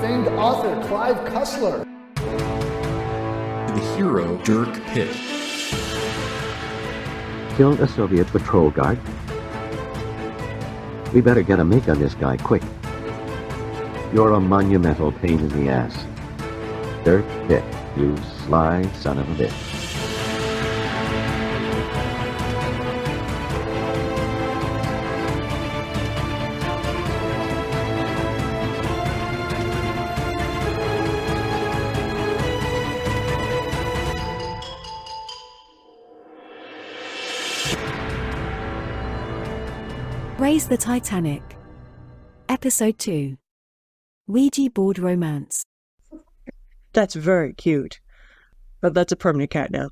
famed author Clive Cussler. The hero Dirk Pitt. Killed a Soviet patrol guard. We better get a make on this guy, quick. You're a monumental pain in the ass. Dirk Pitt, you sly son of a bitch. Raise the Titanic. Episode 2. Ouija board romance. That's very cute. But that's a permanent cat now.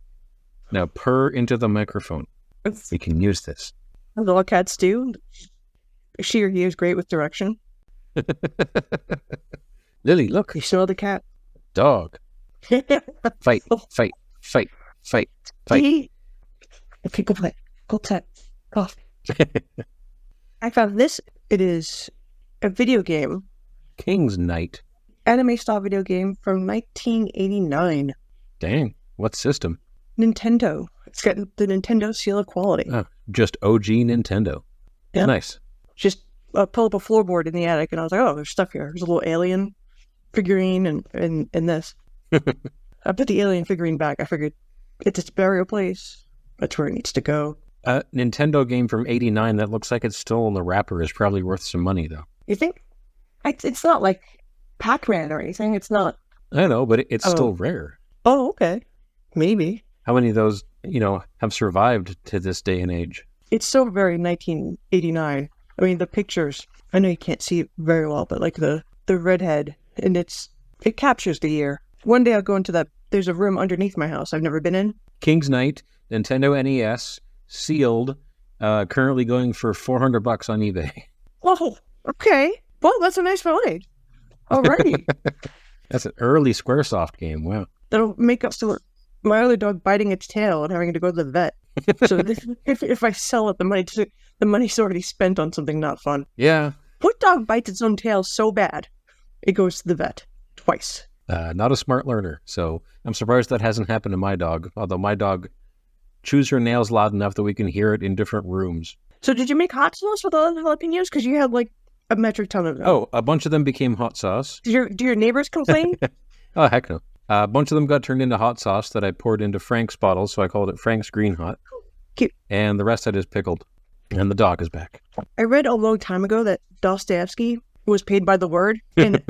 Now purr into the microphone. We can use this. As all cats do. She or he is great with direction. Lily, look. You smell the cat? Dog. Fight, fight, fight, fight, fight. Okay, go play. Go pet. Cough. I found this. It is a video game. King's Knight. Anime-style video game from 1989. Dang. What system? Nintendo. It's got the Nintendo seal of quality. Oh, just OG Nintendo. Yeah. Nice. Just pull up a floorboard in the attic, and I was like, oh, there's stuff here. There's a little alien figurine and this. I put the alien figurine back. I figured it's its burial place. That's where it needs to go. A Nintendo game from 89 that looks like it's still in the wrapper is probably worth some money, though. You think? It's not like Pac-Man or anything. It's not. I know, but it's still rare. Oh, okay. Maybe. How many of those, have survived to this day and age? It's so very 1989. I mean, the pictures, I know you can't see it very well, but like the redhead, and it captures the year. One day I'll go into that. There's a room underneath my house I've never been in. King's Knight, Nintendo NES, sealed, currently going for $400 on eBay. Oh, okay. Well, that's a nice value. Alrighty. That's an early Squaresoft game. Wow. That'll make up for my other dog biting its tail and having to go to the vet. So if I sell it, the money's already spent on something not fun. Yeah. What dog bites its own tail so bad it goes to the vet twice? Not a smart learner, so I'm surprised that hasn't happened to my dog, although my dog chews her nails loud enough that we can hear it in different rooms. So did you make hot sauce with all the jalapenos? Because you had like a metric ton of them. Oh, a bunch of them became hot sauce. Do your neighbors complain? Oh, heck no. A bunch of them got turned into hot sauce that I poured into Frank's bottle, so I called it Frank's Green Hot. Cute. And the rest I just pickled. And the dog is back. I read a long time ago that Dostoevsky was paid by the word, and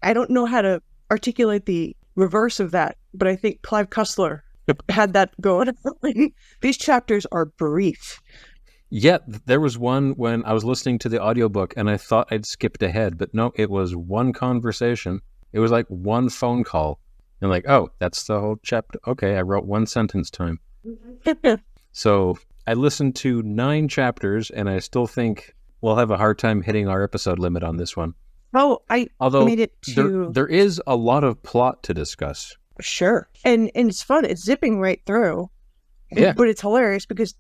I don't know how to articulate the reverse of that, but I think Clive Cussler had that going. These chapters are brief. Yeah, there was one when I was listening to the audiobook and I thought I'd skipped ahead, but no, it was one conversation. It was like one phone call. And like, oh, that's the whole chapter. Okay, I wrote one sentence time. So I listened to 9 chapters and I still think we'll have a hard time hitting our episode limit on this one. Oh, Although made it to... there is a lot of plot to discuss. Sure. And it's fun. It's zipping right through. Yeah. But it's hilarious because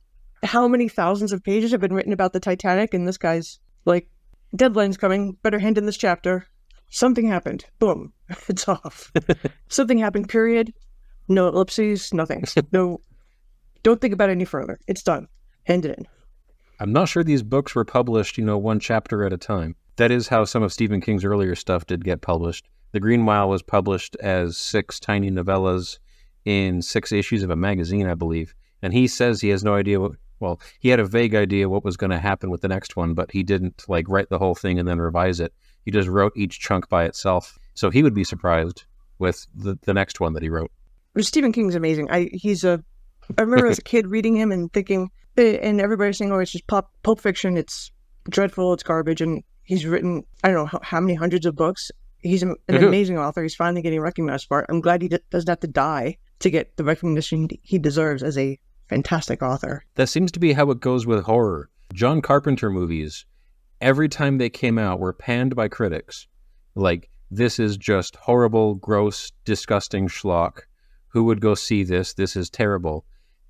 how many thousands of pages have been written about the Titanic, and this guy's like, deadline's coming, better hand in this chapter. Something happened. Boom. It's off. Something happened, period. No ellipses, nothing. No, don't think about it any further. It's done. Hand it in. I'm not sure these books were published, one chapter at a time. That is how some of Stephen King's earlier stuff did get published. The Green Mile was published as 6 tiny novellas in 6 issues of a magazine, I believe. And he says he has no idea he had a vague idea what was going to happen with the next one, but he didn't write the whole thing and then revise it. He just wrote each chunk by itself. So he would be surprised with the next one that he wrote. Stephen King's amazing. I remember as a kid reading him and thinking, and everybody saying, oh, it's just pulp fiction. It's dreadful. It's garbage. And he's written, I don't know how many hundreds of books. He's an amazing author. He's finally getting recognized for it. I'm glad he doesn't have to die to get the recognition he deserves as a fantastic author. That seems to be how it goes with horror. John Carpenter movies, every time they came out, were panned by critics. Like, this is just horrible, gross, disgusting schlock. Who would go see this? This is terrible.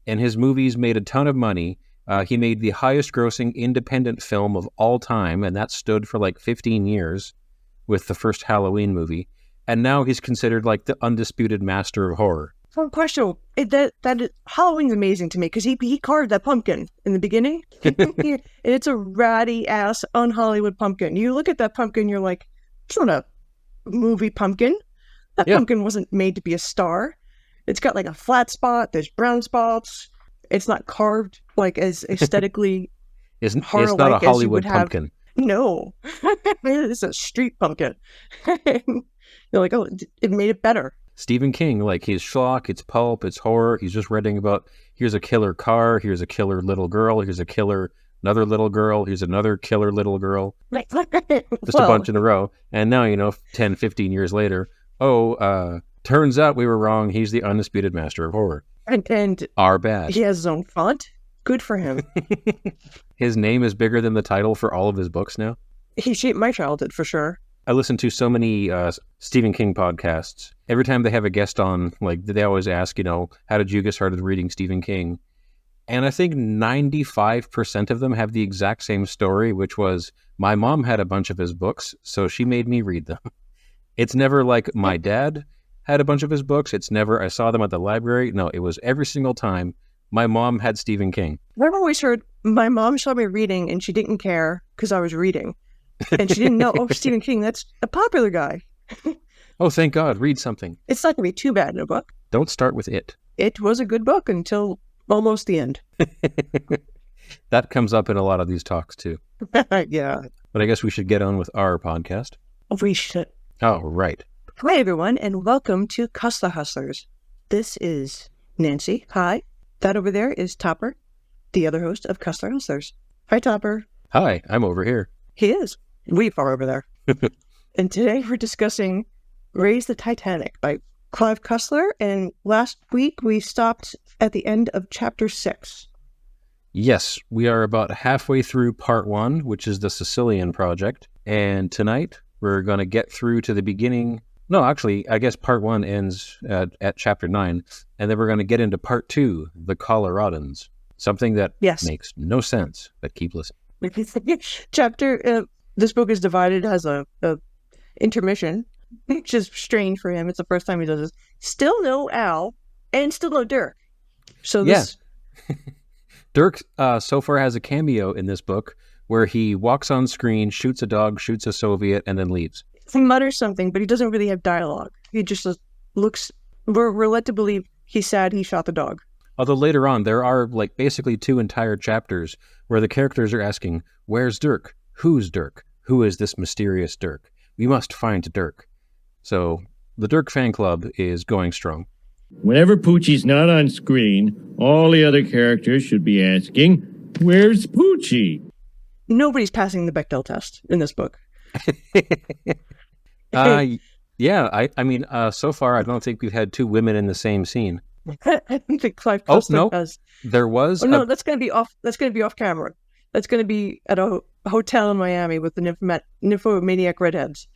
And his movies made a ton of money. He made the highest grossing independent film of all time, and that stood for 15 years. with the first Halloween movie, and now he's considered like the undisputed master of horror. One question: Halloween's amazing to me because he carved that pumpkin in the beginning, and it's a ratty ass un-Hollywood pumpkin. You look at that pumpkin, you're like, it's not a movie pumpkin. That pumpkin wasn't made to be a star. It's got like a flat spot. There's brown spots. It's not carved like as aesthetically. It's not a Hollywood pumpkin. No, it's a street pumpkin. You're like, oh, it made it better. Stephen King, like his schlock, it's pulp, it's horror. He's just writing about, here's a killer car, here's a killer little girl, here's a killer, another little girl, here's another killer little girl. Just a bunch in a row. And now, 10, 15 years later, turns out we were wrong. He's the undisputed master of horror. And our bad. He has his own font. Good for him. His name is bigger than the title for all of his books now. He shaped my childhood for sure. I listen to so many Stephen King podcasts. Every time they have a guest on, like they always ask, how did you get started reading Stephen King? And I think 95% of them have the exact same story, which was my mom had a bunch of his books, so she made me read them. It's never like my dad had a bunch of his books. It's never I saw them at the library. No, it was every single time my mom had Stephen King. I've always heard my mom saw me reading and she didn't care because I was reading. And she didn't know, Stephen King, that's a popular guy. Oh, thank God, read something. It's not going to be too bad in a book. Don't start with it. It was a good book until almost the end. That comes up in a lot of these talks, too. Yeah. But I guess we should get on with our podcast. We should. Oh, right. Hi, everyone, and welcome to Cussler Hustlers. This is Nancy. Hi. That over there is Topper, the other host of Cussler Hustlers. Hi, Topper. Hi, I'm over here. He is. We far over there. And today we're discussing Raise the Titanic by Clive Cussler. And last week we stopped at the end of chapter 6. Yes, we are about halfway through part 1, which is the Sicilian project. And tonight we're going to get through to the beginning. No, actually, I guess part 1 ends at chapter 9. And then we're going to get into part 2, the Coloradans. Something that makes no sense, but keep listening. This book is divided as a intermission, which is strange for him. It's the first time he does this. Still no Al, and still no Dirk. So this... Yeah. Dirk so far has a cameo in this book where he walks on screen, shoots a dog, shoots a Soviet, and then leaves. He mutters something, but he doesn't really have dialogue. He just looks... We're led to believe he's sad he shot the dog. Although later on, there are like basically 2 entire chapters where the characters are asking, where's Dirk? Who's Dirk? Who is this mysterious Dirk? We must find Dirk. So the Dirk fan club is going strong. Whenever Poochie's not on screen, all the other characters should be asking, where's Poochie? Nobody's passing the Bechdel test in this book. Yeah, I mean, so far I don't think we've had 2 women in the same scene. I don't think Clive Cussler has. There was. Oh no, that's going to be off. That's going to be off camera. That's going to be at a hotel in Miami with the nymphomaniac redheads.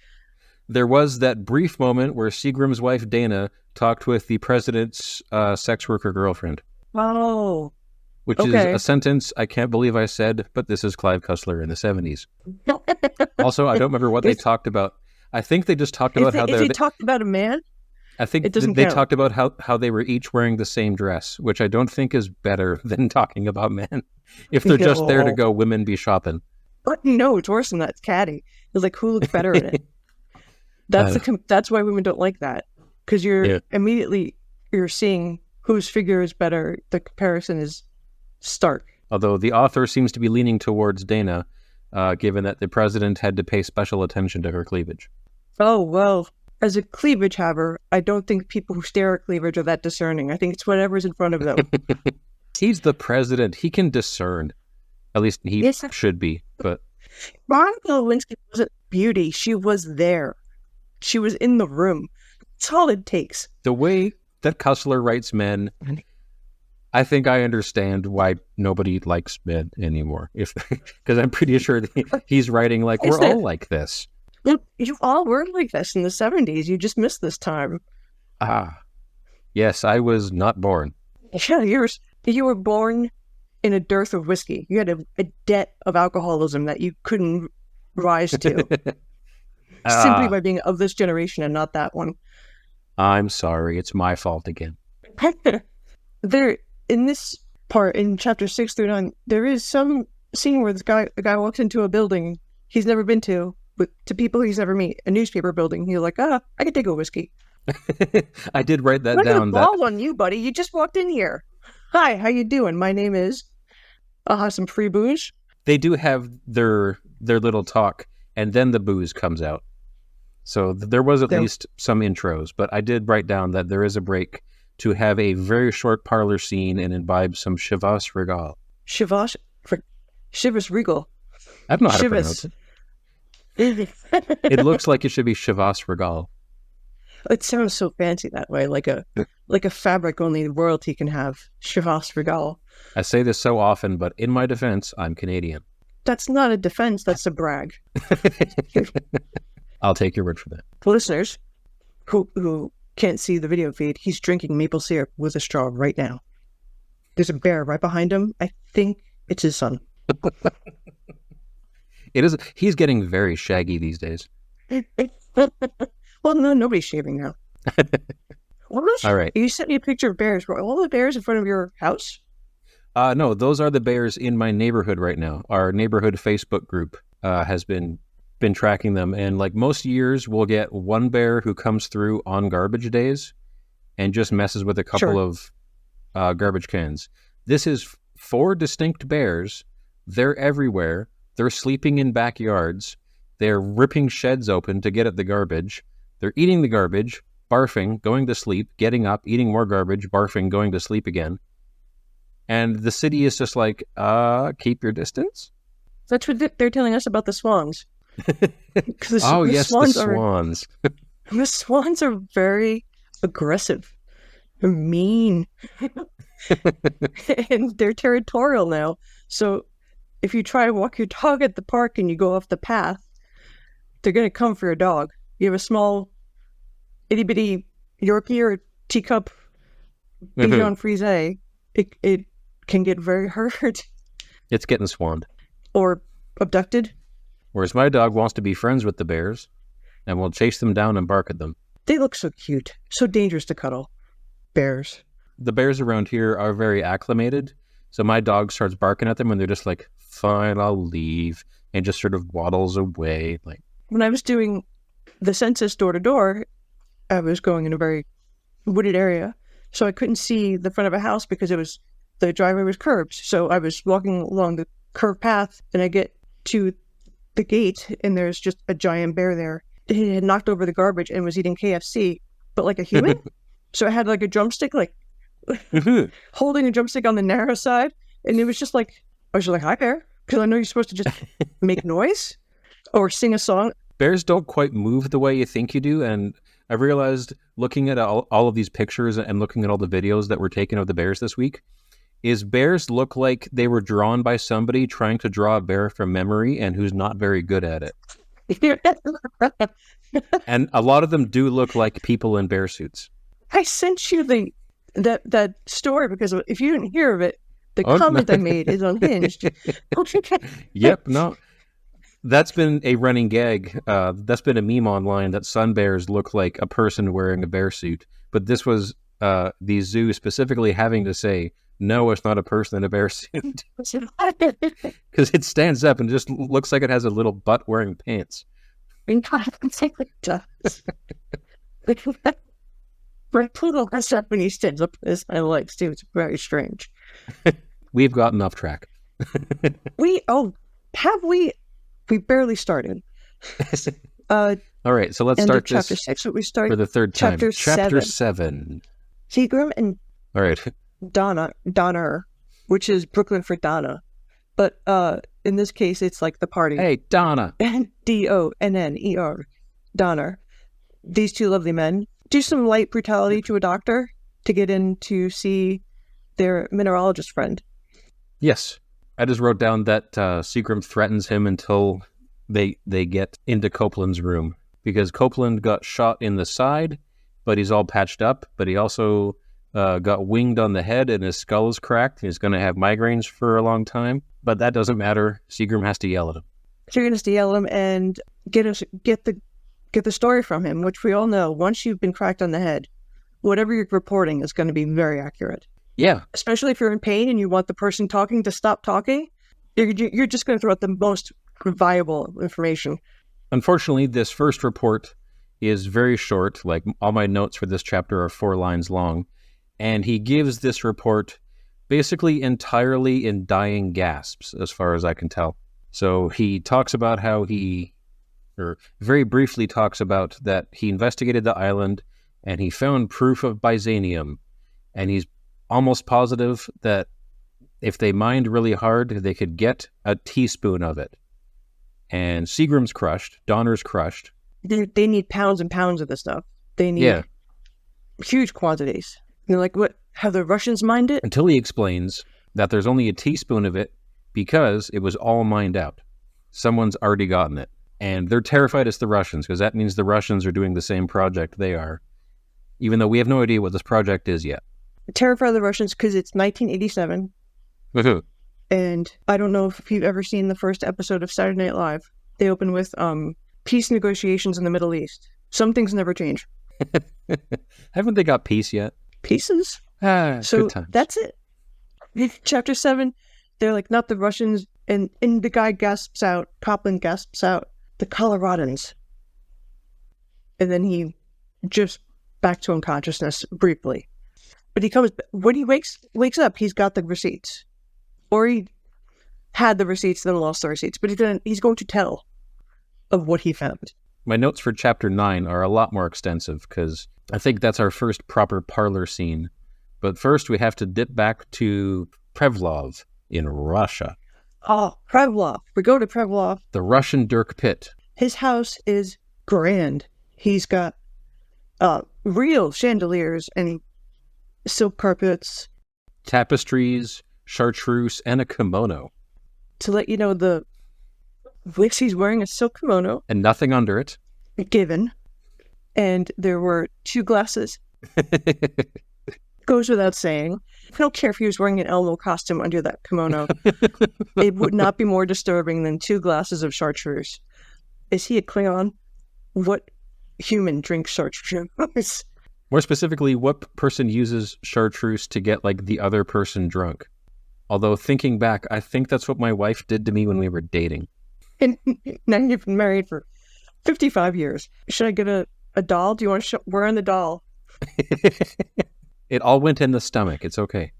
There was that brief moment where Seagram's wife Dana talked with the president's sex worker girlfriend. Oh, which is a sentence I can't believe I said, but this is Clive Cussler in the 70s. Also, I don't remember what they talked about. I think they just talked about how they talked about a man. I think they talked about how they were each wearing the same dress, which I don't think is better than talking about men. If they're just there to go, women be shopping. No, it's worse than that. It's catty. It's like, who looks better in it? That's why women don't like that. Because immediately you're seeing whose figure is better. The comparison is stark. Although the author seems to be leaning towards Dana, given that the president had to pay special attention to her cleavage. Oh, well, as a cleavage haver, I don't think people who stare at cleavage are that discerning. I think it's whatever's in front of them. He's the president. He can discern. At least he should be. But Monica Lewinsky wasn't beauty. She was there. She was in the room. That's all it takes. The way that Cussler writes men, I think I understand why nobody likes men anymore. Because I'm pretty sure he's writing like, we're all like this. You all were like this in the 70s. You just missed this time. Yes, I was not born. Yeah, you were born in a dearth of whiskey. You had a debt of alcoholism that you couldn't rise to. simply by being of this generation and not that one. I'm sorry. It's my fault again. There, in this part, in chapter 6 through 9, there is some scene where a guy walks into a building he's never been to people he's never met, a newspaper building. He's like, I could take a whiskey. I did write that Look at down. the ball on you, buddy. You just walked in here. Hi, how you doing? My name is... I'll have some free booze. They do have their little talk, and then the booze comes out. So there was at least some intros, but I did write down that there is a break to have a very short parlor scene and imbibe some Chivas Regal. Chivas Regal. I don't know how to pronounce it. It looks like it should be Chivas Regal. It sounds so fancy that way, like a fabric only royalty can have. Chivas Regal. I say this so often, but in my defense, I'm Canadian. That's not a defense, that's a brag. I'll take your word for that. For listeners who can't see the video feed, he's drinking maple syrup with a straw right now. There's a bear right behind him. I think it's his son. It is. He's getting very shaggy these days. Well, no, nobody's shaving now. All right. You sent me a picture of bears. Were all the bears in front of your house? No, those are the bears in my neighborhood right now. Our neighborhood Facebook group has been tracking them, and like most years, we'll get one bear who comes through on garbage days and just messes with a couple of garbage cans. This is 4 distinct bears. They're everywhere. They're sleeping in backyards. They're ripping sheds open to get at the garbage. They're eating the garbage, barfing, going to sleep, getting up, eating more garbage, barfing, going to sleep again. And the city is just like, keep your distance? That's what they're telling us about the swans. The swans. The swans are very aggressive. They're mean. And they're territorial now. So if you try to walk your dog at the park and you go off the path, they're going to come for your dog. You have a small, itty-bitty Yorkie or teacup Bichon Frise, it can get very hurt. It's getting swanned. Or abducted. Whereas my dog wants to be friends with the bears and will chase them down and bark at them. They look so cute. So dangerous to cuddle. Bears. The bears around here are very acclimated. So my dog starts barking at them and they're just like, fine, I'll leave. And just sort of waddles away. Like, when I was doing the census door to door, I was going in a very wooded area. So I couldn't see the front of a house because the driveway was curbed. So I was walking along the curved path and I get to the gate and there's just a giant bear there. He had knocked over the garbage and was eating KFC, but like a human. So I had like a drumstick, like holding a drumstick on the narrow side. And it was just like, I was just like, hi, bear. Because I know you're supposed to just make noise or sing a song. Bears don't quite move the way you think you do. And I realized looking at all of these pictures and looking at all the videos that were taken of the bears this week, is bears look like they were drawn by somebody trying to draw a bear from memory and who's not very good at it. And a lot of them do look like people in bear suits. I sent you that story because if you didn't hear of it, the comment I made is unhinged. Yep, no. That's been a running gag. That's been a meme online that sun bears look like a person wearing a bear suit. But this was the zoo specifically having to say, no, it's not a person in a bear suit. Because it stands up and just looks like it has a little butt wearing pants. Right, Pluto has up when he stands up his hind legs too. It's very strange. We've gotten off track. We barely started. All right, so let's start chapter this 6. We start for the third time. Chapter 7. Seagram and All right. Donner, which is Brooklyn for Donna. But in this case, it's like the party. Hey, Donna. Donner. Donner. These two lovely men do some light brutality to a doctor to get in to see their mineralogist friend. Yes. I just wrote down that Seagram threatens him until they get into Copeland's room. Because Copeland got shot in the side, but he's all patched up. But he also got winged on the head and his skull is cracked. He's going to have migraines for a long time. But that doesn't matter. Seagram has to yell at him. Seagram has to yell at him and get the get the story from him, which we all know, once you've been cracked on the head, whatever you're reporting is going to be very accurate. Yeah. Especially if you're in pain and you want the person talking to stop talking, you're just going to throw out the most viable information. Unfortunately, this first report is very short. Like, all my notes for this chapter are 4 lines long. And he gives this report basically entirely in dying gasps, as far as I can tell. So he talks about how very briefly talks about that he investigated the island and he found proof of Byzanium. And he's almost positive that if they mined really hard, they could get a teaspoon of it. And Seagram's crushed, Donner's crushed. They need pounds and pounds of this stuff. They need huge quantities. And they're like, what? Have the Russians mined it? Until he explains that there's only a teaspoon of it because it was all mined out. Someone's already gotten it. And they're terrified it's the Russians, because that means the Russians are doing the same project they are, even though we have no idea what this project is yet. Terrified of the Russians because it's 1987. And I don't know if you've ever seen the first episode of Saturday Night Live. They open with peace negotiations in the Middle East. Some things never change. Haven't they got peace yet? Pieces? So good times. That's it. Chapter 7, they're like, not the Russians. And the guy gasps out, Copland gasps out, the Coloradans. And then he drifts back to unconsciousness briefly. But he comes, when he wakes up, he's got the receipts. Or he had the receipts, then lost the receipts. But he's going to tell of what he found. My notes for chapter 9 are a lot more extensive, because I think that's our first proper parlor scene. But first, we have to dip back to Prevlov in Russia. Oh, Prevlov. We go to Prevlov. The Russian Dirk Pitt. His house is grand. He's got real chandeliers and silk carpets. Tapestries, chartreuse, and a kimono. To let you know, the Wix, he's wearing a silk kimono. And nothing under it. Given. And there were 2 glasses. Goes without saying. I don't care if he was wearing an Elmo costume under that kimono. It would not be more disturbing than 2 glasses of chartreuse. Is he a Klingon? What human drinks chartreuse? More specifically, what person uses chartreuse to get, like, the other person drunk? Although, thinking back, I think that's what my wife did to me when we were dating. And now you've been married for 55 years. Should I get a doll? Do you want to wear on the doll? It all went in the stomach. It's okay.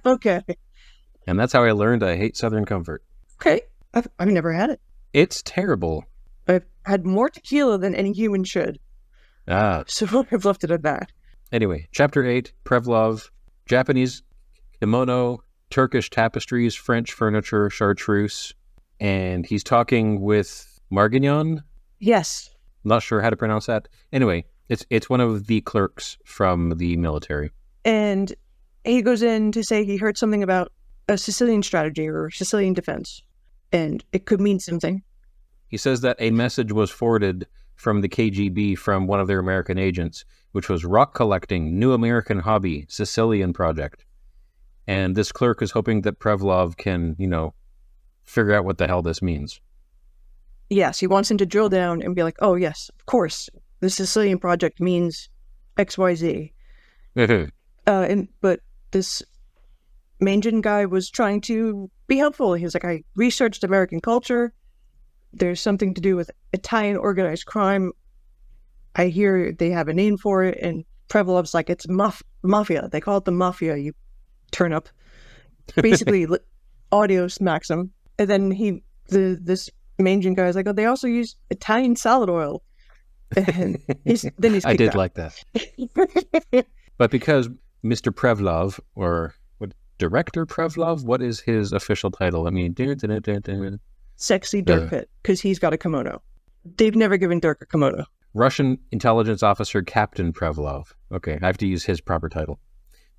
Okay. And that's how I learned I hate Southern Comfort. Okay. I've never had it. It's terrible. I've had more tequila than any human should. So I've left it at that. Anyway, chapter 8, Prevlov, Japanese kimono, Turkish tapestries, French furniture, chartreuse. And he's talking with Margignon? Yes. Not sure how to pronounce that. Anyway, it's one of the clerks from the military. And he goes in to say he heard something about a Sicilian strategy or Sicilian defense. And it could mean something. He says that a message was forwarded from the KGB from one of their American agents, which was rock collecting, new American hobby, Sicilian project. And this clerk is hoping that Prevlov can, figure out what the hell this means. Yes, he wants him to drill down and be like, oh, yes, of course, the Sicilian project means XYZ. But this Mangan guy was trying to be helpful. He was like, I researched American culture. There's something to do with Italian organized crime. I hear they have a name for it. And Prevlov's like, it's mafia. They call it the mafia, you turn up. Basically, audio smacks him. And then this Mangan guy is like, oh, they also use Italian salad oil. And he's I did out. like that. But because Mr. Prevlov, or what, Director Prevlov, what is his official title? I mean, Sexy Dirk Pitt, because he's got a kimono. They've never given Dirk a kimono. Russian intelligence officer Captain Prevlov. Okay, I have to use his proper title.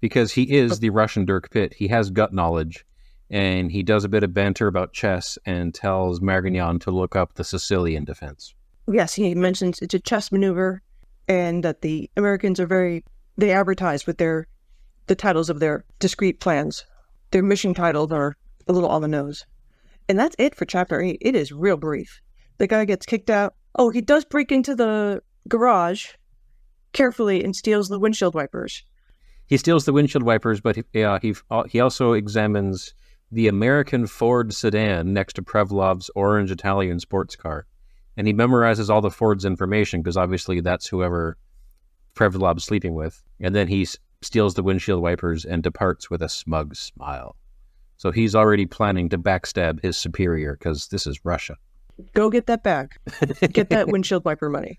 Because he is the Russian Dirk Pitt. He has gut knowledge, and he does a bit of banter about chess and tells Margignon to look up the Sicilian defense. Yes, he mentions it's a chess maneuver, and that the Americans are they advertise with the titles of their discrete plans. Their mission titles are a little on the nose. And that's it for chapter 8. It is real brief. The guy gets kicked out. Oh, he does break into the garage carefully and steals the windshield wipers. He steals the windshield wipers, but he also examines the American Ford sedan next to Prevlov's orange Italian sports car. And he memorizes all the Ford's information because obviously that's whoever Prevlov's sleeping with. And then he steals the windshield wipers and departs with a smug smile. So he's already planning to backstab his superior because this is Russia. Go get that bag. Get that windshield wiper money.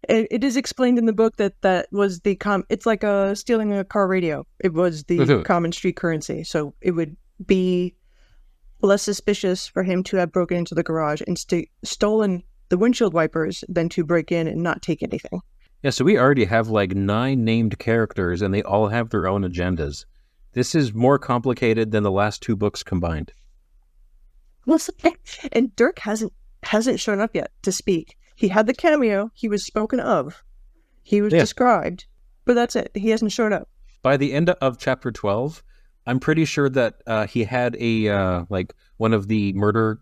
It is explained in the book that was the it's like stealing a car radio. It was the common street currency. So it would be less suspicious for him to have broken into the garage and stolen the windshield wipers than to break in and not take anything. Yeah, so we already have like 9 named characters and they all have their own agendas. This is more complicated than the last 2 books combined. And Dirk hasn't shown up yet to speak. He had the cameo. He was spoken of. He was described. But that's it. He hasn't showed up. By the end of chapter 12, I'm pretty sure that he had a like one of the murder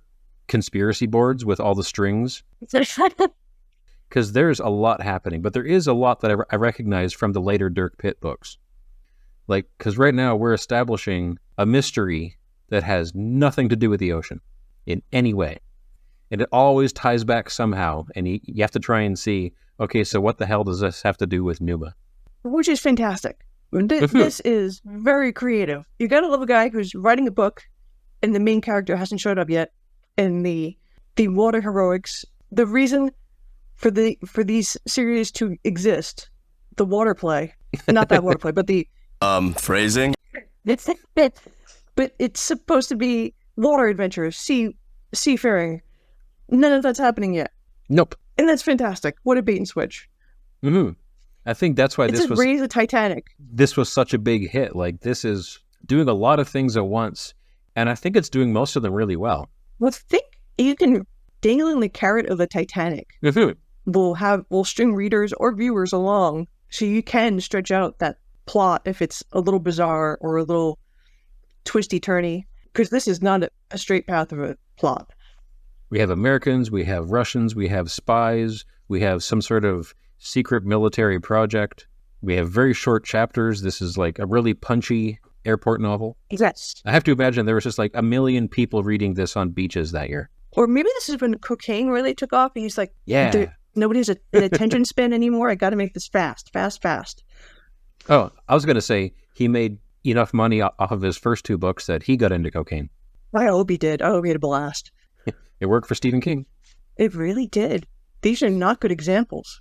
conspiracy boards with all the strings. Because there's a lot happening. But there is a lot that I recognize from the later Dirk Pitt books. Like, because right now we're establishing a mystery that has nothing to do with the ocean in any way. And it always ties back somehow. And you have to try and see, okay, so what the hell does this have to do with Numa? Which is fantastic. This is very creative. You gotta love a guy who's writing a book and the main character hasn't showed up yet. And the water heroics, the reason for these series to exist, the water play, not that water play, but the phrasing. But it's supposed to be water adventures, seafaring. None of that's happening yet. Nope. And that's fantastic. What a bait and switch. Mm-hmm. I think that's why this was raise the Titanic. This was such a big hit. Like, this is doing a lot of things at once, and I think it's doing most of them really well. Well, think you can dangling the carrot of the Titanic. Will string readers or viewers along, so you can stretch out that plot if it's a little bizarre or a little twisty-turny, because this is not a straight path of a plot. We have Americans, we have Russians, we have spies, we have some sort of secret military project. We have very short chapters. This is like a really punchy airport novel. Yes. I have to imagine there was just like 1 million people reading this on beaches that year. Or maybe this is when cocaine really took off and he's like, yeah, nobody has an attention span anymore. I got to make this fast. Oh, I was going to say he made enough money off of his first 2 books that he got into cocaine. I hope he did. I hope he had a blast. It worked for Stephen King. It really did. These are not good examples.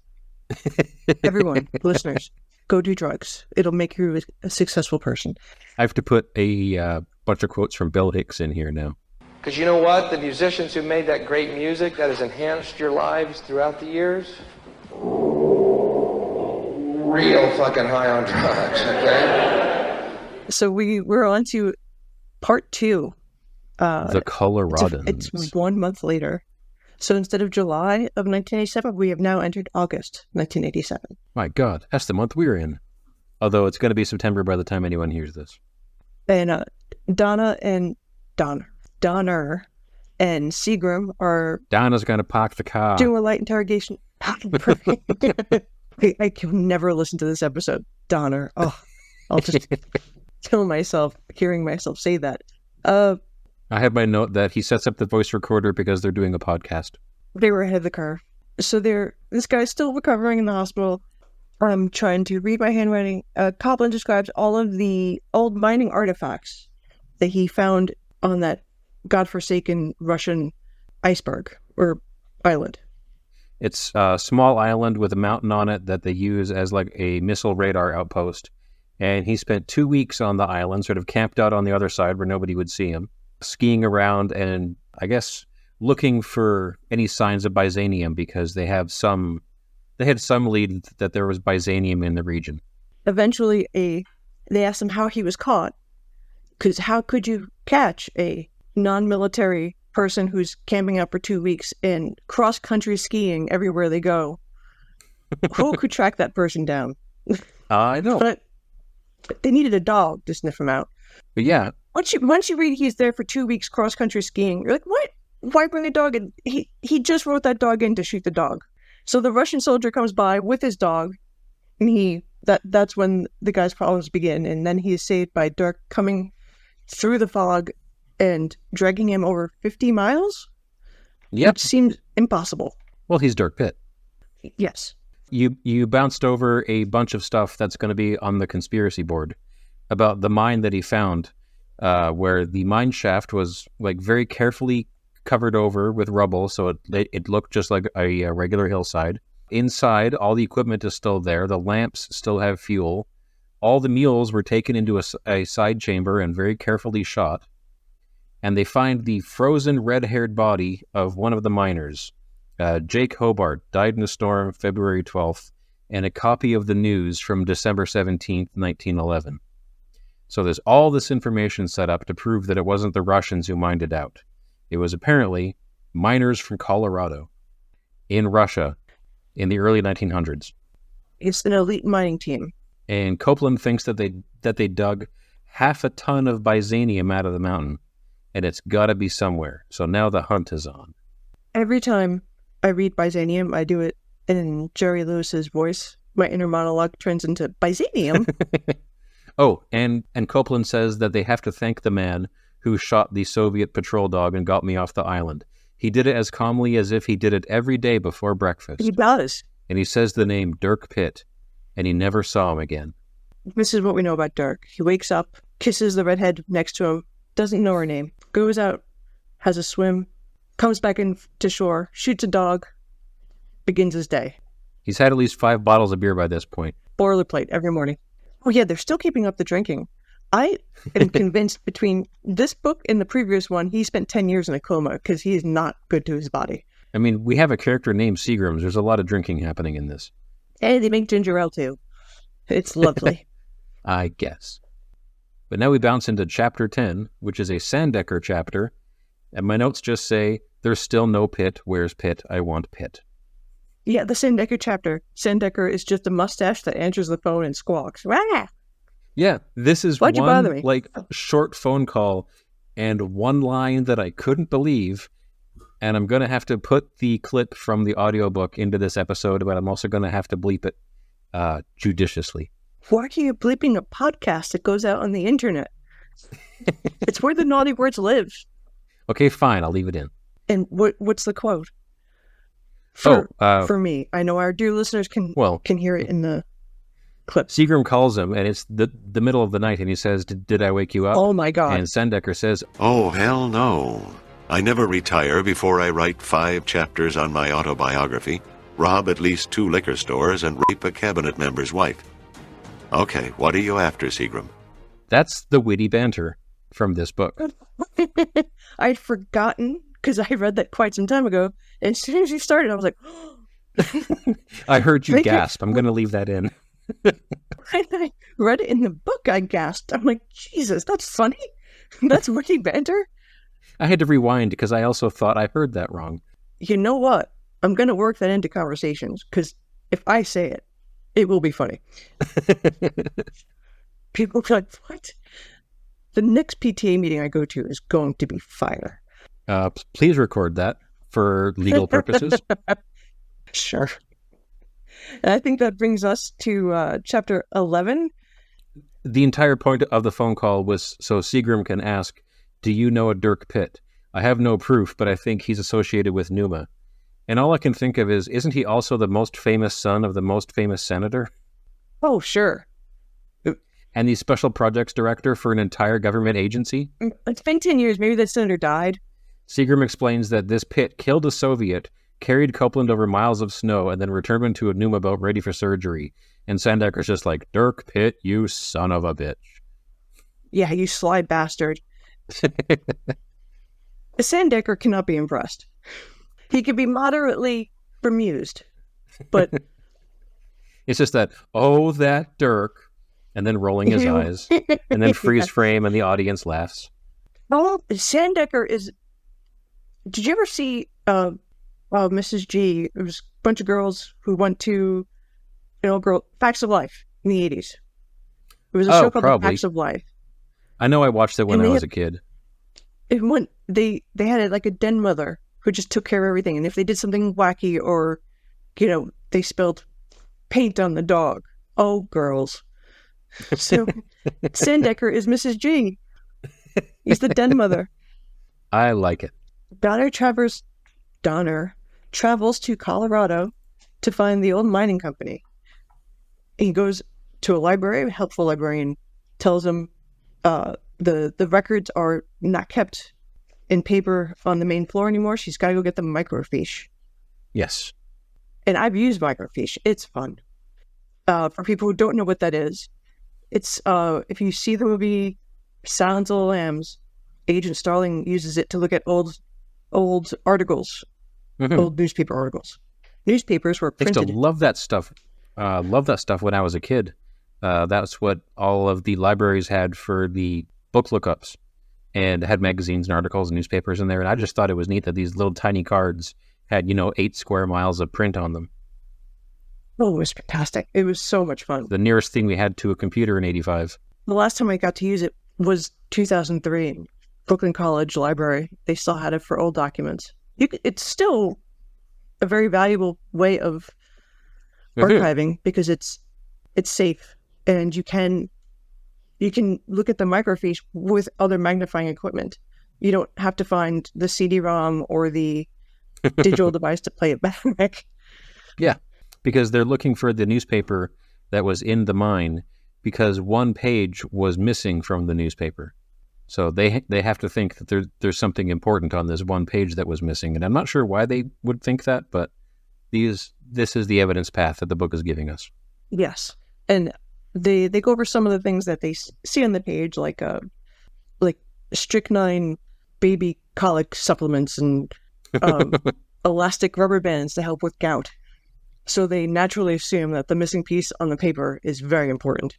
Everyone, listeners, go do drugs. It'll make you a successful person. I have to put a bunch of quotes from Bill Hicks in here now. Because you know what? The musicians who made that great music that has enhanced your lives throughout the years, real fucking high on drugs, okay? So we're on to part 2. The Coloradans. It's 1 month later. So instead of July of 1987, we have now entered August 1987. My God, that's the month we're in. Although it's going to be September by the time anyone hears this. And Donner and Seagram are... Donna's going to park the car. Doing a light interrogation. I can never listen to this episode. Donner. Oh, I'll just kill myself hearing myself say that. I have my note that he sets up the voice recorder because they're doing a podcast. They were ahead of the curve. So this guy's still recovering in the hospital. I'm trying to read my handwriting. Coplin describes all of the old mining artifacts that he found on that godforsaken Russian iceberg or island. It's a small island with a mountain on it that they use as like a missile radar outpost. And he spent 2 weeks on the island, sort of camped out on the other side where nobody would see him, skiing around and I guess looking for any signs of Byzanium because they had some lead that there was Byzanium in the region. Eventually, they asked him how he was caught, because how could you catch a non-military person who's camping out for 2 weeks and cross-country skiing everywhere they go? Who could track that person down? I know. But they needed a dog to sniff him out. But yeah. Once you read he's there for 2 weeks cross-country skiing, you're like, what? why bring a dog in? He just wrote that dog in to shoot the dog. So the Russian soldier comes by with his dog, and that's when the guy's problems begin. And then he is saved by Dirk coming through the fog and dragging him over 50 miles. Yep. Which seems impossible. Well, he's Dirk Pitt. Yes. You bounced over a bunch of stuff that's going to be on the conspiracy board about the mine that he found, where the mine shaft was like very carefully covered over with rubble, so it looked just like a regular hillside. Inside, all the equipment is still there. The lamps still have fuel. All the mules were taken into a side chamber and very carefully shot. And they find the frozen red-haired body of one of the miners. Jake Hobart died in a storm February 12th, and a copy of the news from December 17th, 1911. So there's all this information set up to prove that it wasn't the Russians who mined it out. It was apparently miners from Colorado in Russia in the early 1900s. It's an elite mining team. And Copeland thinks that they dug half a ton of byzanium out of the mountain, and it's got to be somewhere. So now the hunt is on. Every time I read Byzanium, I do it in Jerry Lewis's voice. My inner monologue turns into Byzanium. Oh, and Copeland says that they have to thank the man who shot the Soviet patrol dog and got me off the island. He did it as calmly as if he did it every day before breakfast. He does. And he says the name Dirk Pitt, and he never saw him again. This is what we know about Dirk. He wakes up, kisses the redhead next to him, doesn't know her name, goes out, has a swim, comes back in to shore, shoots a dog, begins his day. He's had at least 5 bottles of beer by this point. Boilerplate every morning. Oh yeah, they're still keeping up the drinking. I am convinced between this book and the previous one, he spent 10 years in a coma because he is not good to his body. I mean, we have a character named Seagrams. There's a lot of drinking happening in this. Hey, they make ginger ale too. It's lovely. I guess. But now we bounce into chapter 10, which is a Sandecker chapter. And my notes just say, there's still no Pitt. Where's Pitt? I want Pitt. Yeah, the Sandecker chapter. Sandecker is just a mustache that answers the phone and squawks. Wah! Yeah, this is Why'd you bother me? like short phone call and one line that I couldn't believe. And I'm going to have to put the clip from the audiobook into this episode, but I'm also going to have to bleep it judiciously. Why are you bleeping a podcast that goes out on the internet? It's where the naughty words live. Okay, fine. I'll leave it in. And what's the quote? For me. I know our dear listeners can hear it in the clip. Seagram calls him, and it's the middle of the night, and he says, Did I wake you up? Oh, my God. And Sandecker says, Oh, hell no. I never retire before I write 5 chapters on my autobiography, rob at least 2 liquor stores, and rape a cabinet member's wife. Okay, what are you after, Seagram? That's the witty banter from this book. I'd forgotten, because I read that quite some time ago, and as soon as you started, I was like, I heard you gasp. I'm going to leave that in. I read it in the book, I gasped. I'm like, Jesus, that's funny. That's witty banter. I had to rewind because I also thought I heard that wrong. You know what? I'm going to work that into conversations, because if I say it, it will be funny. People are like, what? The next PTA meeting I go to is going to be fire. Please record that for legal purposes. Sure. And I think that brings us to chapter 11. The entire point of the phone call was so Seagram can ask, do you know a Dirk Pitt? I have no proof, but I think he's associated with Numa. And all I can think of is, isn't he also the most famous son of the most famous senator? Oh, sure. And the special projects director for an entire government agency? It's been 10 years. Maybe that senator died. Seagram explains that this Pitt killed a Soviet, carried Copeland over miles of snow, and then returned him to a Numa boat ready for surgery. And Sandecker's just like, Dirk Pitt, you son of a bitch. Yeah, you sly bastard. Sandecker cannot be impressed. He can be moderately bemused, but... It's just that, oh, that Dirk, and then rolling his eyes, and then freeze frame, and the audience laughs. Oh, Sandecker is... Did you ever see Mrs. G? It was a bunch of girls who went to Facts of Life in the 80s. It was a show called Facts of Life. I know I watched it when I was a kid. it went, they had like a den mother who just took care of everything. And if they did something wacky or, they spilled paint on the dog, oh, girls. So Sandecker is Mrs. G. He's the den mother. I like it. Donner travels to Colorado to find the old mining company. He goes to a library. A helpful librarian tells him the records are not kept in paper on the main floor anymore. She's got to go get the microfiche. Yes. And I've used microfiche. It's fun. For people who don't know what that is, it's if you see the movie Silence of the Lambs, Agent Starling uses it to look at old articles, old newspaper articles. Newspapers were I used printed. to love that stuff. Love that stuff when I was a kid. That's what all of the libraries had for the book lookups, and had magazines and articles and newspapers in there. And I just thought it was neat that these little tiny cards had 8 square miles of print on them. Oh, it was fantastic. It was so much fun. The nearest thing we had to a computer in '85. The last time I got to use it was 2003. Brooklyn College Library. They still had it for old documents. It's still a very valuable way of archiving because it's safe, and you can look at the microfiche with other magnifying equipment. You don't have to find the CD-ROM or the digital device to play it back. Yeah, because they're looking for the newspaper that was in the mine because one page was missing from the newspaper. So they have to think that there's something important on this one page that was missing. And I'm not sure why they would think that, but this is the evidence path that the book is giving us. Yes. And they go over some of the things that they see on the page, like strychnine baby colic supplements and elastic rubber bands to help with gout. So they naturally assume that the missing piece on the paper is very important.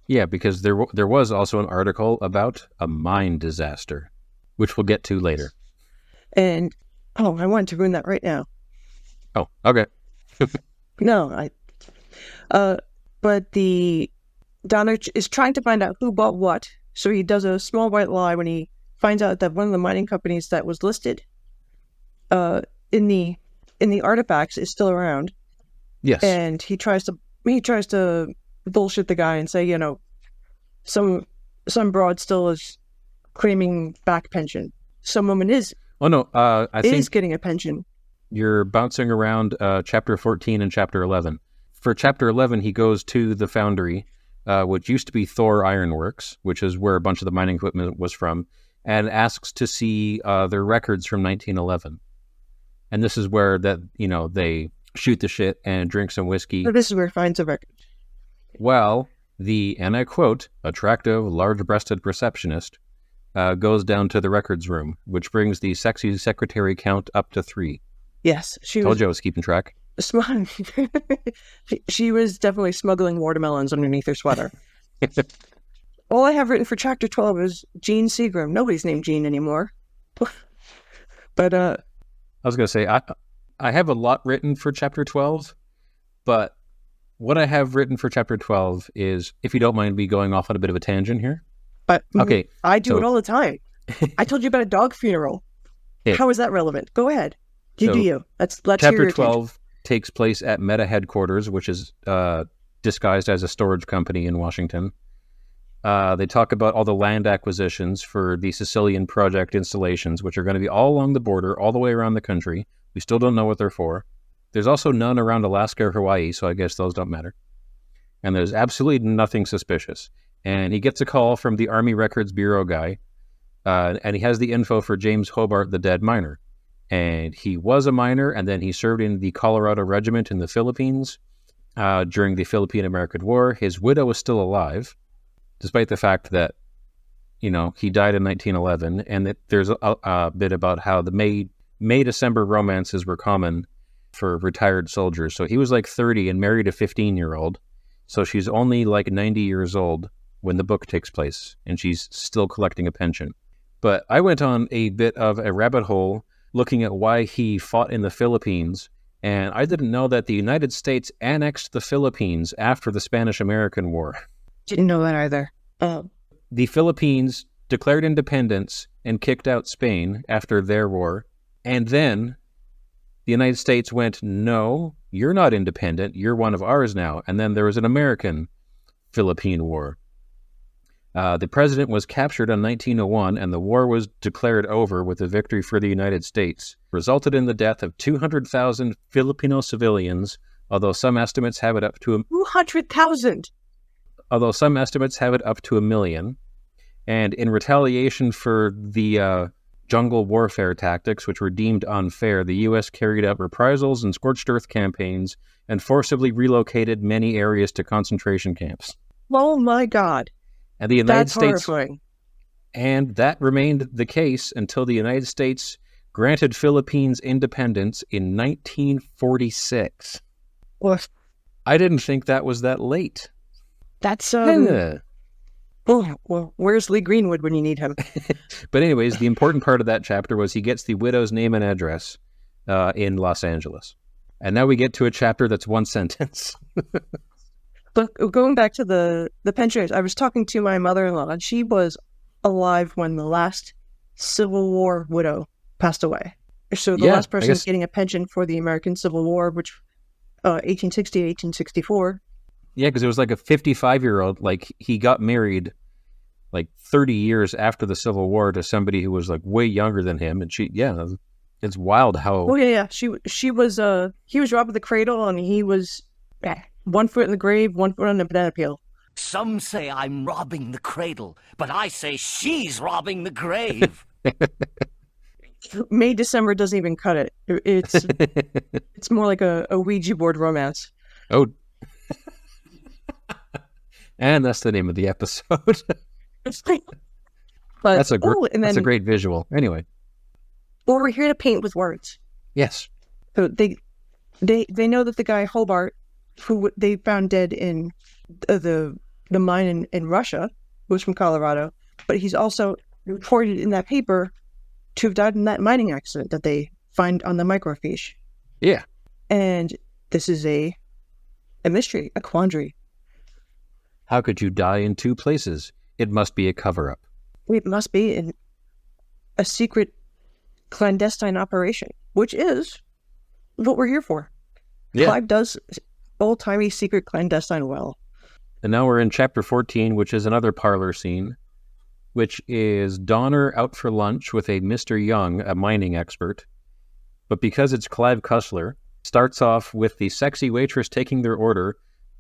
Yeah, because there was also an article about a mine disaster, which we'll get to later. And, I wanted to ruin that right now. Oh, okay. No, but the Donner is trying to find out who bought what. So he does a small white lie when he finds out that one of the mining companies that was listed in the artifacts is still around. Yes. And he tries to bullshit the guy and say, some broad still is claiming back pension. Some woman is. Oh no, I think getting a pension. You're bouncing around chapter 14 and chapter 11. For chapter 11, he goes to the foundry, which used to be Thor Ironworks, which is where a bunch of the mining equipment was from, and asks to see their records from 1911. And this is where they shoot the shit and drink some whiskey. So this is where he finds a record. Well, and I quote, attractive, large-breasted receptionist goes down to the records room, which brings the sexy secretary count up to 3. Yes, Told you I was keeping track. She was definitely smuggling watermelons underneath her sweater. All I have written for chapter 12 is Gene Seagram. Nobody's named Gene anymore. But I was going to say, I have a lot written for chapter 12, but what I have written for chapter 12 is, if you don't mind me going off on a bit of a tangent here. But okay, I do it all the time. I told you about a dog funeral. Yeah. How is that relevant? Go ahead. You do you. Let's hear chapter your 12 tangent. Takes place at Meta headquarters, which is disguised as a storage company in Washington. They talk about all the land acquisitions for the Sicilian project installations, which are going to be all along the border, all the way around the country. We still don't know what they're for. There's also none around Alaska or Hawaii, so I guess those don't matter. And there's absolutely nothing suspicious. And he gets a call from the Army Records Bureau guy, and he has the info for James Hobart, the dead miner. And he was a miner, and then he served in the Colorado Regiment in the Philippines during the Philippine-American War. His widow is still alive, despite the fact that, he died in 1911, and that there's a bit about how the May-December romances were common for retired soldiers. So he was like 30 and married a 15-year-old. So she's only like 90 years old when the book takes place, and she's still collecting a pension. But I went on a bit of a rabbit hole looking at why he fought in the Philippines, and I didn't know that the United States annexed the Philippines after the Spanish-American War. Didn't know that either. The Philippines declared independence and kicked out Spain after their war. And then the United States went, no, you're not independent. You're one of ours now. And then there was an American-Philippine War. The president was captured in 1901, and the war was declared over with a victory for the United States. Resulted in the death of 200,000 Filipino civilians, although some estimates have it up to 200,000. Although some estimates have it up to 1 million. And in retaliation for the jungle warfare tactics, which were deemed unfair, the U.S. carried out reprisals and scorched earth campaigns and forcibly relocated many areas to concentration camps. Oh my God. And the United That's States, horrifying. and that remained the case until the United States granted Philippines independence in 1946. Well, I didn't think that was that late. that's Yeah. Oh, well, where's Lee Greenwood when you need him? But anyways, the important part of that chapter was he gets the widow's name and address in Los Angeles. And now we get to a chapter that's one sentence. But going back to the pensioners, I was talking to my mother-in-law, and she was alive when the last Civil War widow passed away. So the last person getting a pension for the American Civil War, which 1860, 1864. Yeah, because it was like a 55-year-old, like he got married like 30 years after the Civil War to somebody who was like way younger than him. And it's wild how... Oh, yeah. He was robbed with a cradle, and he was 1 foot in the grave, 1 foot on the banana peel. Some say I'm robbing the cradle, but I say she's robbing the grave. May, December doesn't even cut it. It's more like a Ouija board romance. Oh. And that's the name of the episode. But, that's a great visual. Anyway. Well, we're here to paint with words. Yes. So they know that the guy Hobart, who they found dead in the mine in Russia, was from Colorado, but he's also reported in that paper to have died in that mining accident that they find on the microfiche. Yeah. And this is a mystery, a quandary. How could you die in two places? It must be a cover-up. It must be a secret clandestine operation, which is what we're here for. Yeah. Clive does old-timey secret clandestine well. And now we're in chapter 14, which is another parlor scene, which is Donner out for lunch with a Mr. Young, a mining expert. But because it's Clive Cussler, starts off with the sexy waitress taking their order,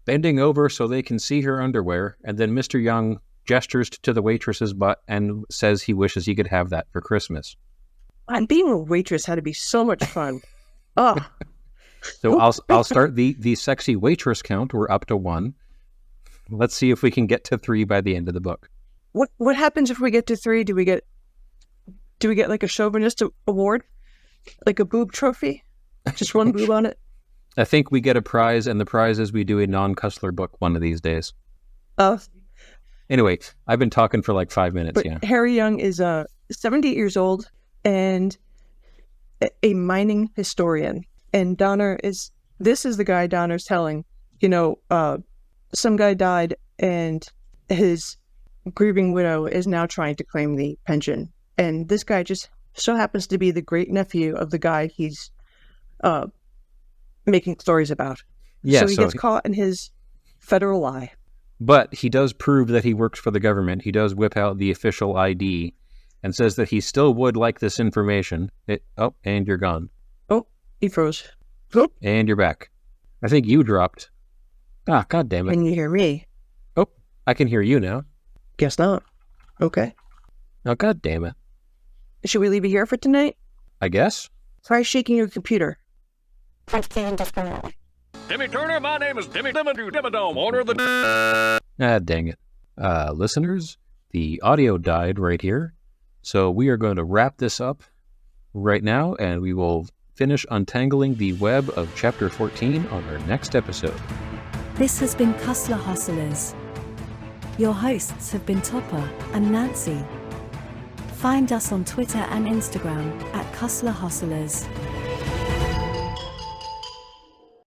bending over so they can see her underwear, and then Mr. Young gestures to the waitress's butt and says he wishes he could have that for Christmas. And being a waitress had to be so much fun. Oh. So I'll start the sexy waitress count. We're up to 1. Let's see if we can get to 3 by the end of the book. What happens if we get to 3? Do we get like a chauvinist award? Like a boob trophy? Just one boob on it? I think we get a prize, and the prize is we do a non-Cussler book one of these days. Anyway, I've been talking for like 5 minutes, but yeah. Harry Young is 78 years old and a mining historian. And this is the guy Donner's telling, some guy died and his grieving widow is now trying to claim the pension. And this guy just so happens to be the great nephew of the guy he's making stories about. Yeah, so he gets caught in his federal lie. But he does prove that he works for the government. He does whip out the official ID and says that he still would like this information. And you're gone. Oh, he froze. And you're back. I think you dropped. God damn it. Can you hear me? Oh, I can hear you now. Guess not. Okay. Oh, god damn it. Should we leave it here for tonight? I guess. Try shaking your computer. Timmy Turner, my name is Timmy Dimmadome, owner of the... Dang it. Listeners, the audio died right here. So we are going to wrap this up right now, and we will finish untangling the web of Chapter 14 on our next episode. This has been Cussler Hustlers. Your hosts have been Topper and Nancy. Find us on Twitter and Instagram at Cussler Hustlers.